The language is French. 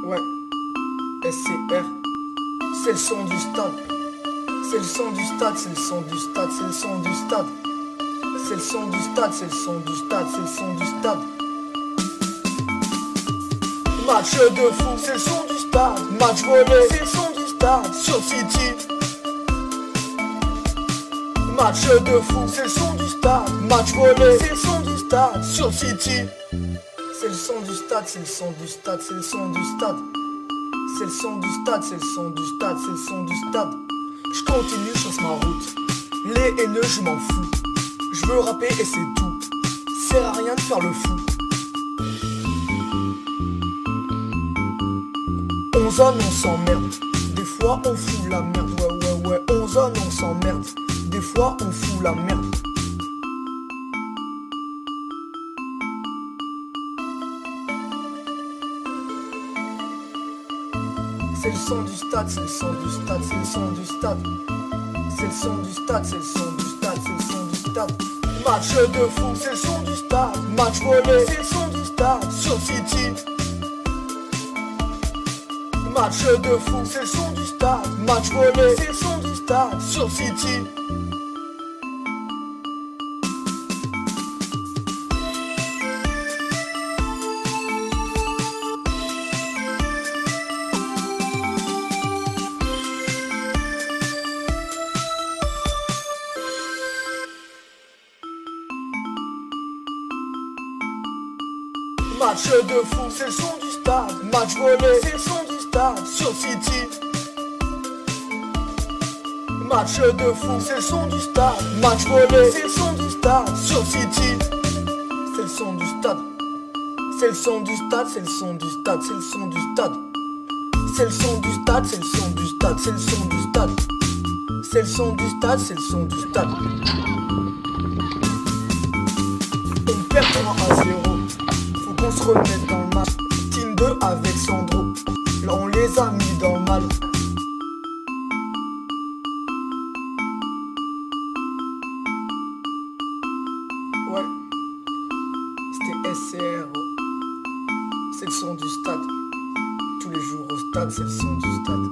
Ouais, SCR, c'est le son du stade. C'est le son du stade, c'est le son du stade, c'est le son du stade. C'est le son du stade, c'est le son du stade, c'est le son du stade. Match de fou, c'est le son du stade. Match volé, c'est le son du stade. Sur City. Match de fou, c'est le son du stade. Match volé, c'est le son du stade. Sur City. C'est le son du stade, c'est le son du stade, c'est le son du stade. C'est le son du stade, c'est le son du stade, c'est le son du stade. Je continue, je chasse ma route. Les haineux, je m'en fous. Je veux rapper et c'est tout. Sert à rien de faire le fou. On zone, on s'emmerde. Des fois on fout la merde. Ouais. On zone, on s'emmerde. Des fois on fout la merde. C'est le son du stade, c'est le son du stade, c'est le son du stade. C'est le son du stade, c'est le son du stade, c'est le son du stade. Match de fou, c'est le son du stade. Match volé, c'est le son du stade. Sur City. Match de fou, c'est le son du stade. Match volé, c'est le son du stade. Sur City. Match de fou, c'est le son du stade. Match volé, c'est le son du stade. Sur City. Match de fou, c'est le son du stade. Match volé, c'est le son du stade. Sur City. C'est le son du stade. C'est le son du stade, c'est le son du stade, c'est le son du stade. C'est le son du stade, c'est le son du stade, c'est le son du stade. C'est le son du stade, c'est le son du stade. On perd 3-0. On se remet dans le match. Team 2 avec Sandro. Là on les a mis dans le mal. Ouais. C'était SCR. C'est le son du stade. Tous les jours au stade, c'est le son du stade.